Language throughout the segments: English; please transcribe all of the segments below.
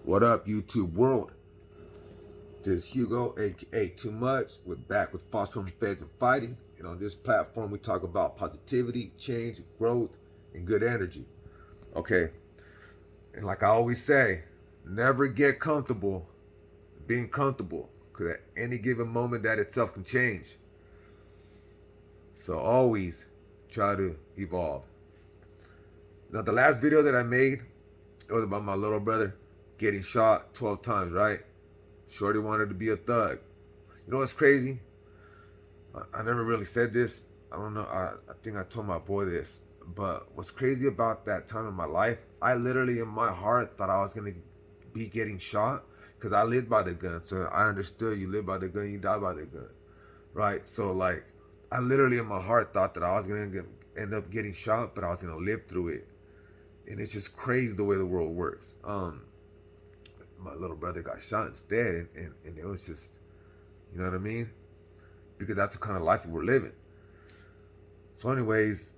What up, YouTube world? This is Hugo, aka Too Much. We're back with Fostering Feds and Fighting. And on this platform, we talk about positivity, change, growth, and good energy. Okay. And like I always say, never get comfortable being comfortable, because at any given moment, that itself can change. So always try to evolve. Now, the last video that I made, it was about my little brother getting shot 12 times, right? Shorty wanted to be a thug. You know what's crazy? I never really said this. I don't know. I think I told my boy this. But what's crazy about that time in my life, I literally in my heart thought I was going to be getting shot because I lived by the gun. So I understood you live by the gun, you die by the gun. Right? So like, I literally in my heart thought that I was going to end up getting shot, but I was going to live through it. And it's just crazy the way the world works. My little brother got shot instead, and it was just, you know what I mean? Because that's the kind of life we were living. So anyways,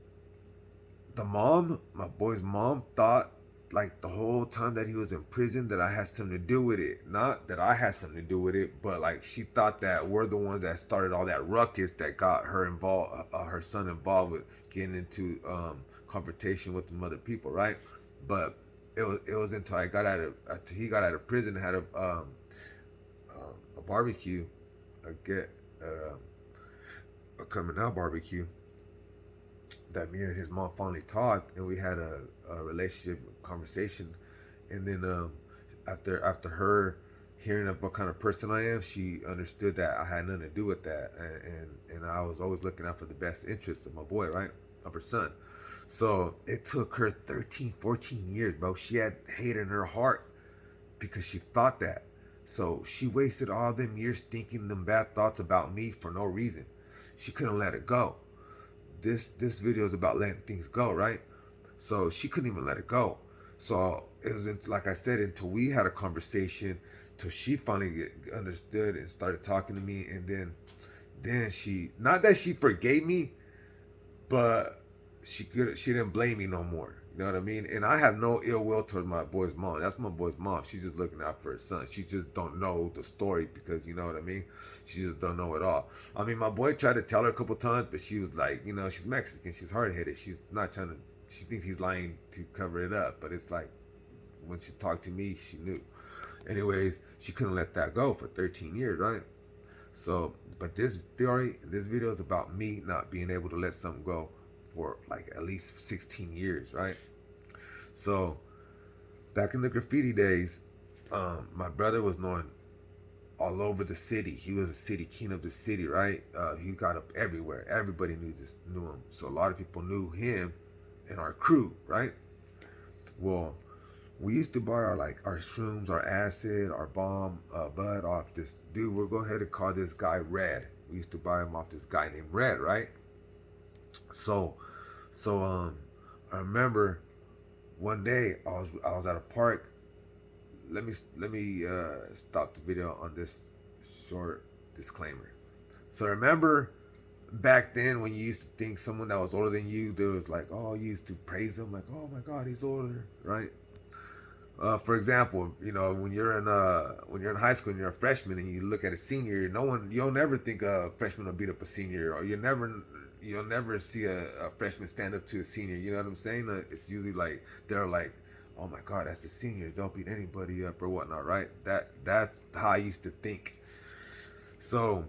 my boy's mom, thought like the whole time that he was in prison that I had something to do with it. Not that I had something to do with it, but like she thought that we're the ones that started all that ruckus that got her involved, her son involved with getting into confrontation with some other people, right? But it was until he got out of prison and had a barbecue, a coming out barbecue, that me and his mom finally talked, and we had a relationship conversation. And then after her hearing of what kind of person I am, she understood that I had nothing to do with that, and I was always looking out for the best interest of my boy, right, of her son. So it took her 13, 14 years, bro. She had hate in her heart because she thought that. So she wasted all them years thinking them bad thoughts about me for no reason. She couldn't let it go. This video is about letting things go, right? So she couldn't even let it go. So it was like I said, until we had a conversation, till she finally understood and started talking to me, and then she, not that she forgave me, but she didn't blame me no more. You know what I mean? And I have no ill will towards my boy's mom. That's my boy's mom. She's just looking out for her son. She just don't know the story, because you know what I mean? She just don't know it all. I mean, my boy tried to tell her a couple times, but she was like, you know, she's Mexican. She's hard-headed. She's not trying to, she thinks he's lying to cover it up. But it's like, when she talked to me, she knew. Anyways, she couldn't let that go for 13 years, right? So, but this video is about me not being able to let something go for like at least 16 years, right? So back in the graffiti days, my brother was known all over the city. He was a city king of the city, right? He got up everywhere. Everybody knew him. So a lot of people knew him and our crew, right? Well, we used to buy our shrooms, our acid, our bomb, bud off this dude. We'll go ahead and call this guy Red. We used to buy him off this guy named Red, right? So I remember one day I was at a park. Let me stop the video on this short disclaimer. So remember back then when you used to think someone that was older than you, there was like, oh, you used to praise them like, oh my God, he's older, right? For example, you know, when you're in high school and you're a freshman and you look at a senior, you'll never think a freshman will beat up a senior, or you'll never see a freshman stand up to a senior. You know what I'm saying? It's usually like they're like, oh my God, that's the seniors, don't beat anybody up or whatnot, right? That's how I used to think. So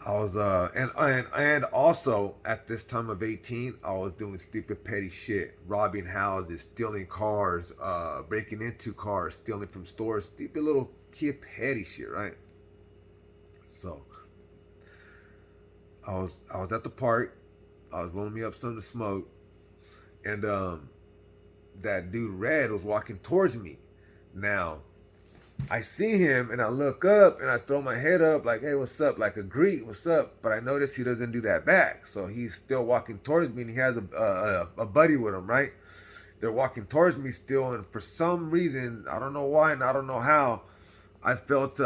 I was and also at this time of 18, I was doing stupid petty shit, robbing houses, stealing cars, breaking into cars, stealing from stores, stupid little kid petty shit, right? So I was at the park, I was rolling me up something to smoke, and that dude Red was walking towards me. Now I see him and I look up and I throw my head up like, hey, what's up? Like a greet, what's up? But I notice he doesn't do that back. So he's still walking towards me, and he has a buddy with him, right? They're walking towards me still. And for some reason, I don't know why and I don't know how, I felt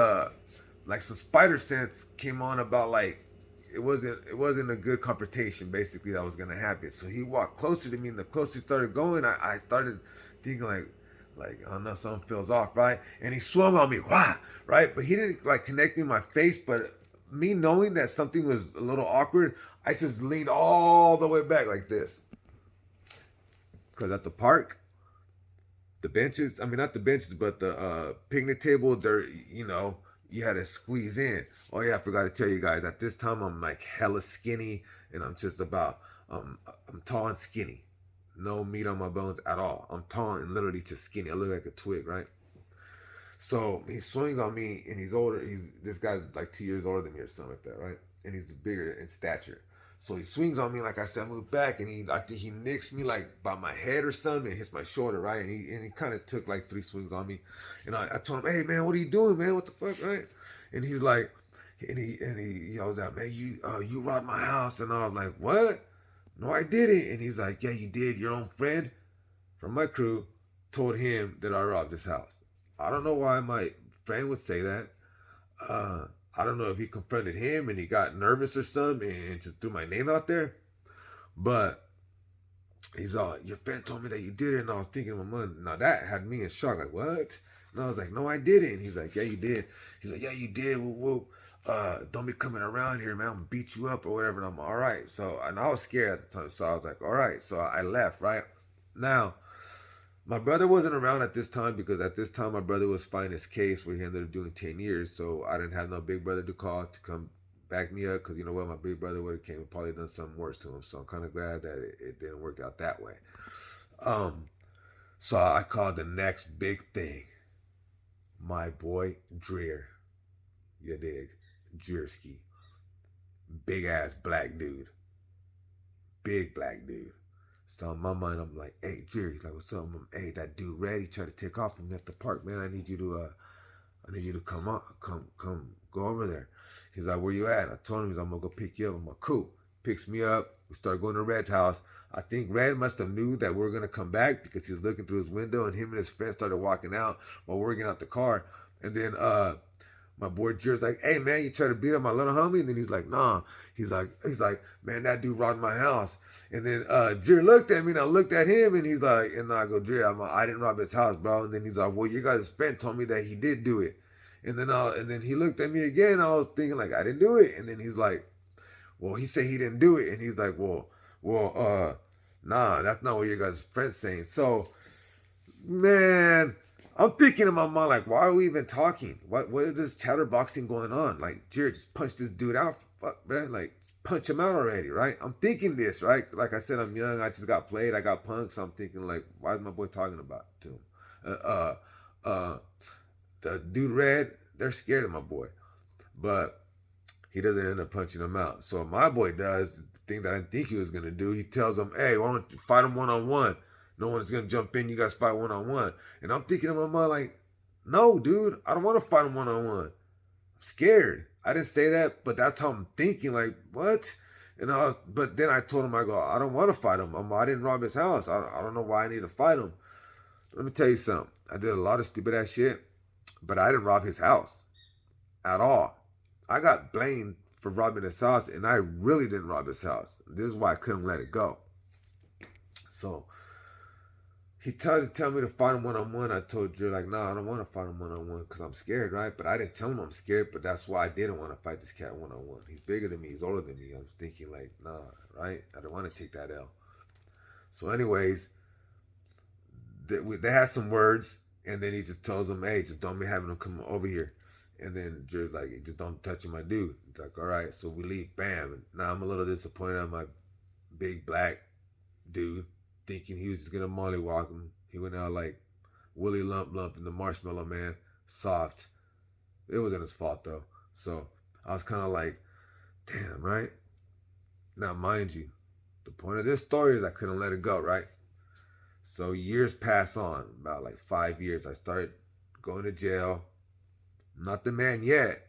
like some spider sense came on about like, it wasn't a good confrontation basically that was going to happen. So he walked closer to me, and the closer he started going, I started thinking Like, I don't know, something feels off, right? And he swung on me, wah, right? But he didn't like connect me in my face. But me knowing that something was a little awkward, I just leaned all the way back like this. Because at the park, the benches, I mean, not the benches, but the picnic table, they're, you had to squeeze in. Oh, yeah, I forgot to tell you guys, at this time, I'm like hella skinny, and I'm just about, I'm tall and skinny. No meat on my bones at all. I'm tall and literally just skinny. I look like a twig, right? So he swings on me, and he's older. This guy's like 2 years older than me or something like that, right? And he's bigger in stature. So he swings on me, like I said, I move back, and I think he nicks me like by my head or something, and hits my shoulder, right? And he kind of took like 3 swings on me, and I told him, hey man, what are you doing, man? What the fuck, right? And he's like, and he yells out, man, you robbed my house, and I was like, what? No, I didn't. And he's like, yeah, you did. Your own friend from my crew told him that I robbed his house. I don't know why my friend would say that. Uh, I don't know if he confronted him and he got nervous or something and just threw my name out there. But he's all, your friend told me that you did it. And I was thinking in my mind, now that had me in shock. Like, what? And I was like, no, I didn't. And he's like, yeah, you did. He's like, yeah, you did. Whoa, whoa. Don't be coming around here, man. I'm gonna beat you up or whatever. And I'm all right. So, and I was scared at the time. So I was like, all right. So I left, right? Now, my brother wasn't around at this time because at this time my brother was fighting his case where he ended up doing 10 years. So I didn't have no big brother to call to come back me up because you know what, my big brother would have came and probably done something worse to him. So I'm kind of glad that it didn't work out that way. Um, so I called the next big thing, my boy Dreer. You dig? Jersky. Big ass black dude. Big black dude. So in my mind, I'm like, hey, Jerry, he's like, what's up? Hey, that dude Red, he tried to take off from me at the park, man. I need you to come on, come, go over there. He's like, where you at? I told him, I'm gonna go pick you up. I'm like, cool. Picks me up. We start going to Red's house. I think Red must have knew that we were gonna come back because he was looking through his window, and him and his friend started walking out while we were getting out the car. And then my boy Jer's like, hey man, you try to beat up my little homie? And then he's like, nah. He's like, man, that dude robbed my house. And then Jer looked at me and I looked at him and he's like, and I go, Jer, I didn't rob his house, bro. And then he's like, well, your guys' friend told me that he did do it. And then he looked at me again. I was thinking like I didn't do it. And then he's like, well, he said he didn't do it. And he's like, nah, that's not what your guys' friend's saying. So, man, I'm thinking in my mind, like, why are we even talking? What is this chatterboxing going on? Like, Jared just punched this dude out. Fuck, man. Like, punch him out already, right? I'm thinking this, right? Like I said, I'm young. I just got played. I got punked. So I'm thinking, like, why is my boy talking about it to him? The dude Red, they're scared of my boy. But he doesn't end up punching him out. So my boy does the thing that I didn't think he was going to do. He tells him, hey, why don't you fight him one-on-one? No one's going to jump in. You guys fight one-on-one. And I'm thinking in my mind, like, no, dude, I don't want to fight him one-on-one. I'm scared. I didn't say that, but that's how I'm thinking. Like, what? But then I told him, I go, I don't want to fight him. I didn't rob his house. I don't know why I need to fight him. Let me tell you something. I did a lot of stupid ass shit, but I didn't rob his house at all. I got blamed for robbing his house, and I really didn't rob his house. This is why I couldn't let it go. So he tried to tell me to fight him one-on-one. I told Drew, like, no, I don't want to fight him one-on-one because I'm scared, right? But I didn't tell him I'm scared, but that's why I didn't want to fight this cat one-on-one. He's bigger than me. He's older than me. I was thinking, like, nah, right? I don't want to take that L. So anyways, they had some words, and then he just tells them, hey, just don't be having them come over here. And then Drew's like, just don't touch my dude. He's like, all right. So we leave, bam. And now I'm a little disappointed on my big black dude, thinking he was just going to mollywalk him. He went out like Willie Lump Lump and the Marshmallow Man, soft. It wasn't his fault, though. So I was kind of like, damn, right? Now, mind you, the point of this story is I couldn't let it go, right? So years pass on, about like 5 years. I started going to jail. I'm not the man yet.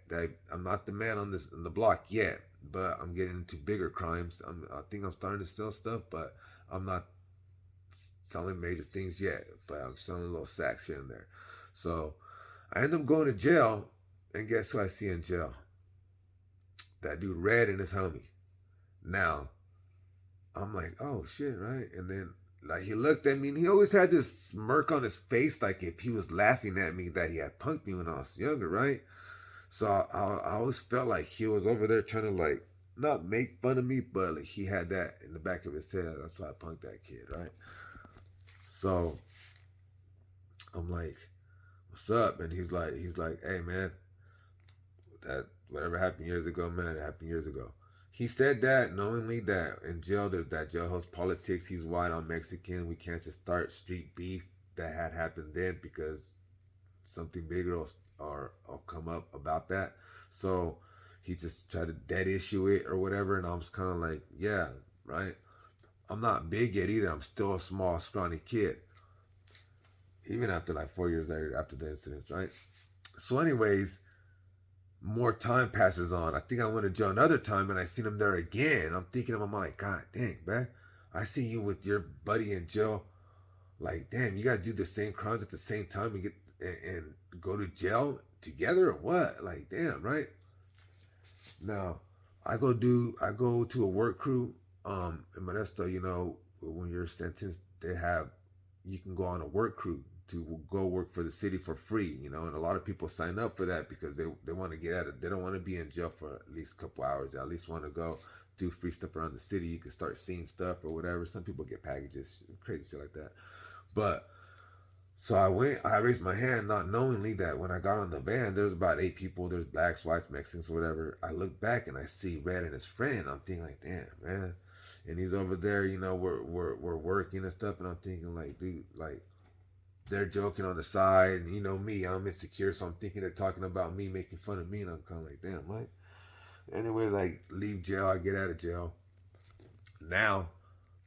I'm not the man on the block yet, but I'm getting into bigger crimes. I think I'm starting to sell stuff, but I'm not selling major things yet. But I'm selling little sacks here and there. So I end up going to jail, and guess who I see in jail? That dude Red and his homie. Now I'm like, oh shit, right? And then like he looked at me and he always had this smirk on his face, like if he was laughing at me that he had punked me when I was younger, right? So I always felt like he was over there trying to like not make fun of me, but like he had that in the back of his head. That's why I punked that kid, right? So I'm like, "What's up?" And he's like, "Hey man, that whatever happened years ago, man, it happened years ago." He said that knowingly that in jail there's that jailhouse politics. He's white, I'm Mexican. We can't just start street beef that had happened then because something bigger or come up about that. So he just tried to dead issue it or whatever. And I was kind of like, yeah, right. I'm not big yet either. I'm still a small, scrawny kid. Even after like 4 years later, after the incidents, right? So, anyways, more time passes on. I think I went to jail another time and I seen him there again. I'm thinking in my mind, God dang, man. I see you with your buddy in jail. Like, damn, you guys do the same crimes at the same time and and go to jail together or what? Like, damn, right? Now, I go to a work crew. In Modesto, when you're sentenced, you can go on a work crew to go work for the city for free, and a lot of people sign up for that because they want to get out of, they don't want to be in jail for at least a couple hours. They at least want to go do free stuff around the city. You can start seeing stuff or whatever. Some people get packages, crazy shit like that. But so I raised my hand not knowingly that when I got on the van, there's about 8 people. There's blacks, whites, Mexicans, whatever. I look back and I see Red and his friend. I'm thinking like, damn, man. And he's over there, we're working and stuff. And I'm thinking like, dude, like they're joking on the side. And me, I'm insecure. So I'm thinking they're talking about me, making fun of me. And I'm kind of like, damn, right? Anyway, like leave jail. I get out of jail. Now,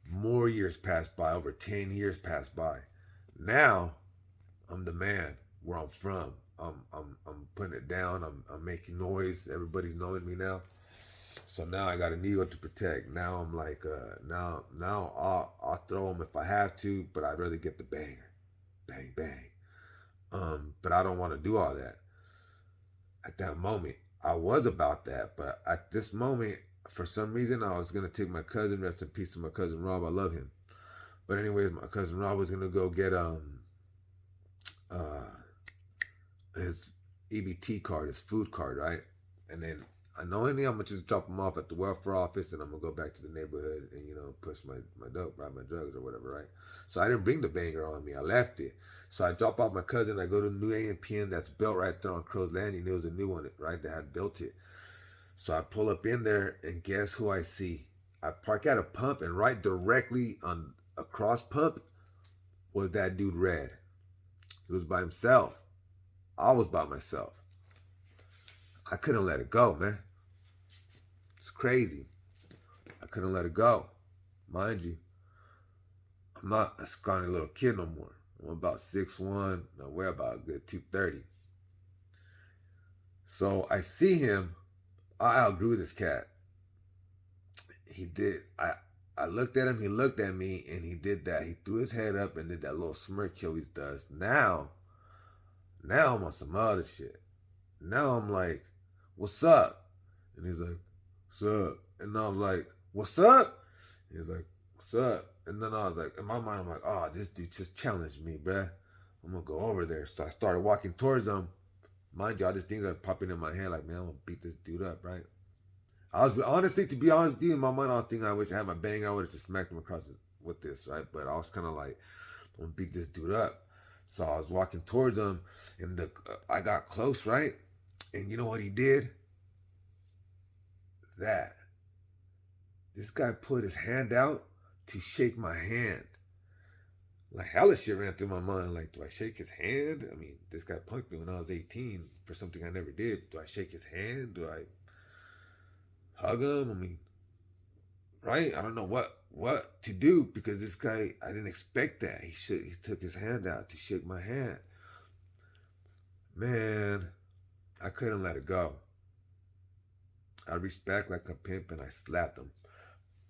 more years pass by. Over 10 years pass by. Now, I'm the man where I'm from. I'm putting it down. I'm making noise. Everybody's knowing me now. So now I got an ego to protect. Now I'm like, now I'll throw them if I have to, but I'd rather get the banger, bang bang. But I don't want to do all that. At that moment, I was about that, but at this moment, for some reason, I was gonna take my cousin. Rest in peace to my cousin Rob. I love him. But anyways, my cousin Rob was gonna go get uh his EBT card, his food card, right? And then unknowingly, I'm gonna just drop him off at the welfare office, and I'm gonna go back to the neighborhood and push my dope, buy my drugs or whatever, right? So I didn't bring the banger on me. I left it. So I drop off my cousin. I go to the new AMPN that's built right there on Crow's Landing. It was a new one, right? That had built it. So I pull up in there, and guess who I see? I park at a pump, and right directly on across pump was that dude Red. He was by himself. I was by myself. I couldn't let it go, man. It's crazy. I couldn't let it go. Mind you, I'm not a scrawny little kid no more. I'm about 6'1". I weigh about a good 230. So I see him. I outgrew this cat. He did. I looked at him. He looked at me, and he did that. He threw his head up and did that little smirk he always does. Now I'm on some other shit. Now I'm like, what's up? And he's like, what's up? And I was like, what's up? He's like, what's up? And then I was like, in my mind, I'm like, oh, this dude just challenged me, bruh. I'm going to go over there. So I started walking towards him. Mind you, all these things are popping in my head like, man, I'm going to beat this dude up, right? I was, honestly, to be honest with you, in my mind, I was thinking I wish I had my banger. I would have just smacked him across with this, right? But I was kind of like, I'm going to beat this dude up. So I was walking towards him, and I got close, right? And you know what he did? That. This guy put his hand out to shake my hand. Like, hella shit ran through my mind. Like, do I shake his hand? I mean, this guy punked me when I was 18 for something I never did. Do I shake his hand? Do I hug him? I mean, right? I don't know what to do because this guy, I didn't expect that. He took his hand out to shake my hand. Man, I couldn't let it go. I reached back like a pimp and I slapped him.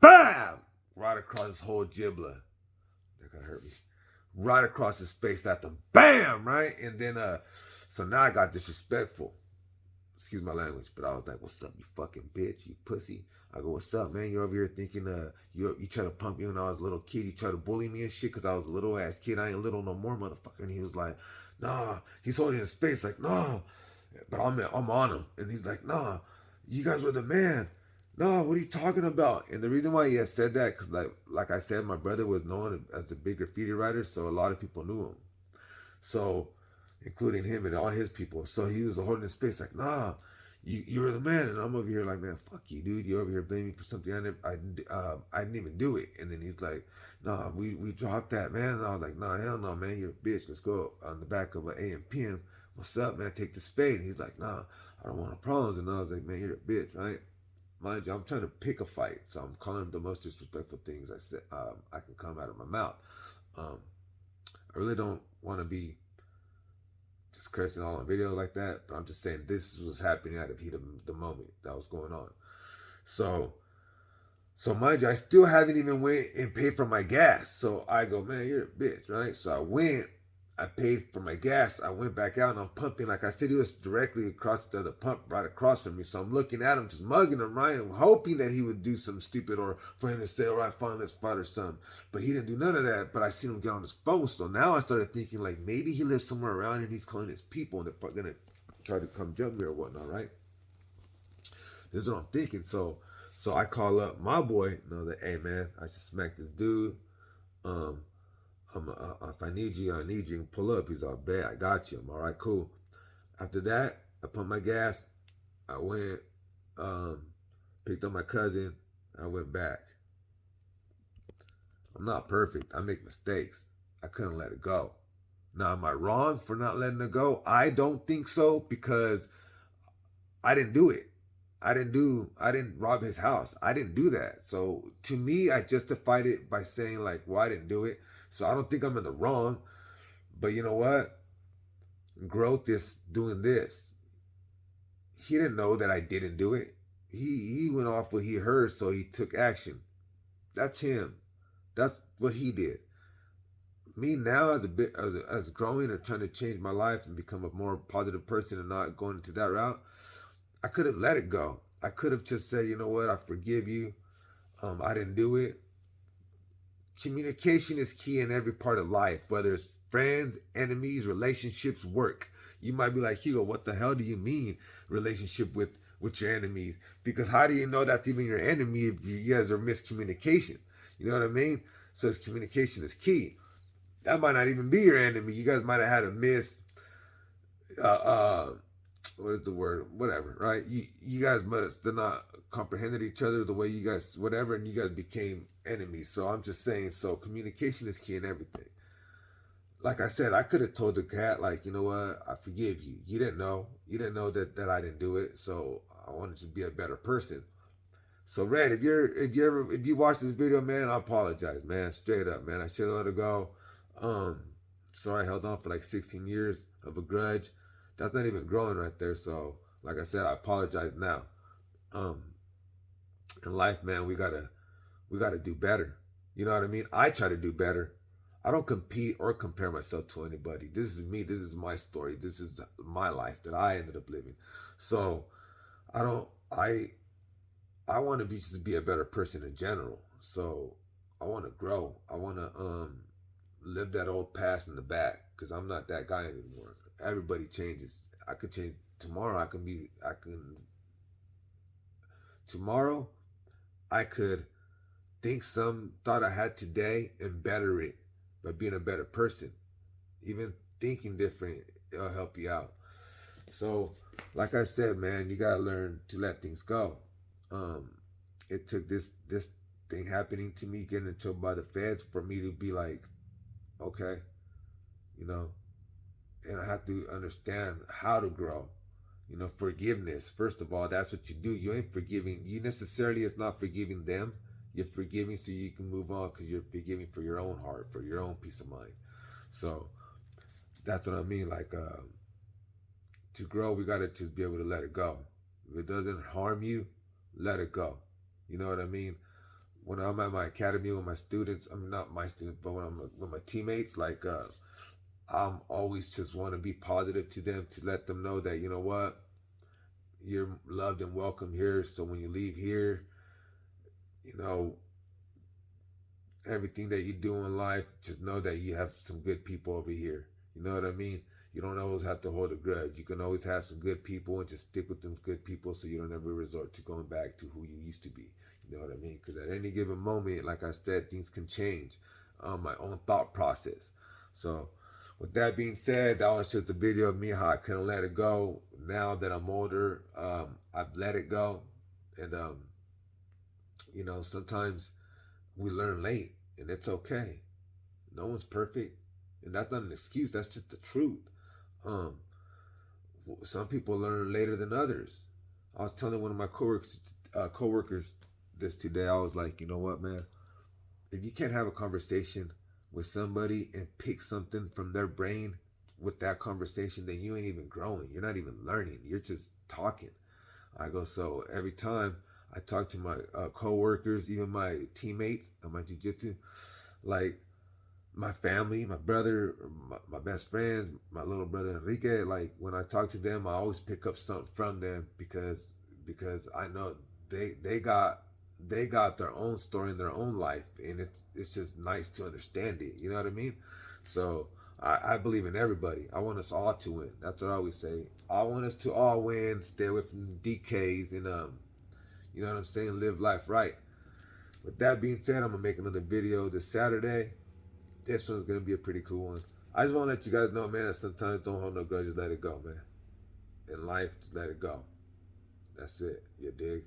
BAM! Right across his whole giblet. That kind of hurt me. Right across his face, slapped him. BAM! Right? And then, so now I got disrespectful. Excuse my language, but I was like, "What's up, you fucking bitch, you pussy?" I go, "What's up, man? You're over here thinking, you try to pump me when I was a little kid. You try to bully me and shit because I was a little ass kid. I ain't little no more, motherfucker." And he was like, "Nah." He's holding his face like, "Nah," but I'm on him, and he's like, "Nah, you guys were the man. No, what are you talking about?" And the reason why he had said that, because like I said, my brother was known as a big graffiti writer, so a lot of people knew him. So, including him and all his people. So he was holding his face like, "Nah, you were the man." And I'm over here like, "Man, fuck you, dude. You're over here blaming me for something I didn't even do it." And then he's like, "Nah, we dropped that, man." And I was like, "Nah, hell no, man. You're a bitch. Let's go on the back of an AMPM. What's up, man? Take the spade." And he's like, "Nah, I don't want no problems." And I was like, "Man, you're a bitch, right?" Mind you, I'm trying to pick a fight, so I'm calling him the most disrespectful things I said I can come out of my mouth. Um, I really don't want to be just cursing all on video like that, but I'm just saying this was happening out of heat of the moment that was going on. So, so mind you, I still haven't even went and paid for my gas. So I go, "Man, you're a bitch, right?" So I went, I paid for my gas. I went back out and I'm pumping. Like I said, he was directly across the pump right across from me. So I'm looking at him, just mugging him, right? I'm hoping that he would do something stupid or for him to say, "All right, fine, let's fight," or something. But he didn't do none of that. But I seen him get on his phone. So now I started thinking like maybe he lives somewhere around here and he's calling his people and they're gonna try to come jump me or whatnot, right? This is what I'm thinking. So I call up my boy and I was like, "Hey man, I just smacked this dude. Um, if I need you, I need you. And pull up." He's all, "Bet, I got you." I'm all right, cool. After that, I pumped my gas. I went, um, picked up my cousin. I went back. I'm not perfect. I make mistakes. I couldn't let it go. Now, am I wrong for not letting it go? I don't think so because I didn't do it. I didn't rob his house. I didn't do that. So to me, I justified it by saying like, "Well, I didn't do it." So I don't think I'm in the wrong. But you know what? Growth is doing this. He didn't know that I didn't do it. He went off what he heard, so he took action. That's him. That's what he did. Me now, as a bit as growing or trying to change my life and become a more positive person and not going into that route, I could have let it go. I could have just said, "You know what? I forgive you. I didn't do it." Communication is key in every part of life, whether it's friends, enemies, relationships, work. You might be like, "Hugo, what the hell do you mean relationship with your enemies?" Because how do you know that's even your enemy if you guys are miscommunication? You know what I mean? So communication is key. That might not even be your enemy. You guys might have had a uh, uh what is the word? Whatever, right? You guys might have still not comprehended each other the way you guys whatever, and you guys became enemies. So I'm just saying. So communication is key in everything. Like I said, I could have told the cat, like, "You know what? I forgive you. You didn't know. You didn't know that I didn't do it. So I wanted to be a better person." So Red, if you watch this video, man, I apologize, man. Straight up, man. I should have let it go. Um, Sorry I held on for like 16 years of a grudge. That's not even growing right there. So, like I said, I apologize now. Um, in life, man, we gotta do better. You know what I mean? I try to do better. I don't compete or compare myself to anybody. This is me. This is my story. This is my life that I ended up living. So I don't. I want to be just be a better person in general. So I want to grow. I want to live that old past in the back because I'm not that guy anymore. Everybody changes. I could change tomorrow. I can tomorrow. I could think some thought I had today and better it by being a better person. Even thinking different, it'll help you out. So, like I said, man, you gotta learn to let things go. Um, it took this thing happening to me, getting in trouble by the feds, for me to be like, okay, you know, and I have to understand how to grow. You know, forgiveness. First of all, that's what you do. You ain't forgiving. You necessarily it's not forgiving them. You're forgiving so you can move on because you're forgiving for your own heart, for your own peace of mind. So that's what I mean. Like to grow, we gotta just be able to let it go. If it doesn't harm you, let it go. You know what I mean? When I'm at my academy with my students, I mean not my students, but when I'm with my teammates, like I'm always just want to be positive to them to let them know that you know what, you're loved and welcome here. So when you leave here, you know, everything that you do in life, just know that you have some good people over here. You know what I mean? You don't always have to hold a grudge. You can always have some good people and just stick with them good people so you don't ever resort to going back to who you used to be. You know what I mean? Because at any given moment, like I said, things can change. My own thought process. So, with that being said, that was just a video of me how I couldn't let it go. Now that I'm older, I've let it go. And, sometimes we learn late, and it's okay. No one's perfect, and that's not an excuse. That's just the truth. Um, some people learn later than others. I was telling one of my coworkers this today. I was like, you know what, man? If you can't have a conversation with somebody and pick something from their brain with that conversation, then you ain't even growing. You're not even learning. You're just talking. I go, so every time I talk to my coworkers, even my teammates on my jujitsu, like my family, my brother, my best friends, my little brother Enrique, like when I talk to them, I always pick up something from them because I know they got their own story in their own life, and it's just nice to understand it. You know what I mean? So I believe in everybody. I want us all to win. That's what I always say. I want us to all win, stay away from DKs, and you know what I'm saying, live life right. With that being said, I'm gonna make another video this Saturday. This one's gonna be a pretty cool one. I just want to let you guys know, man, that sometimes don't hold no grudges. Let it go, man. In life, just let it go. That's it. You dig?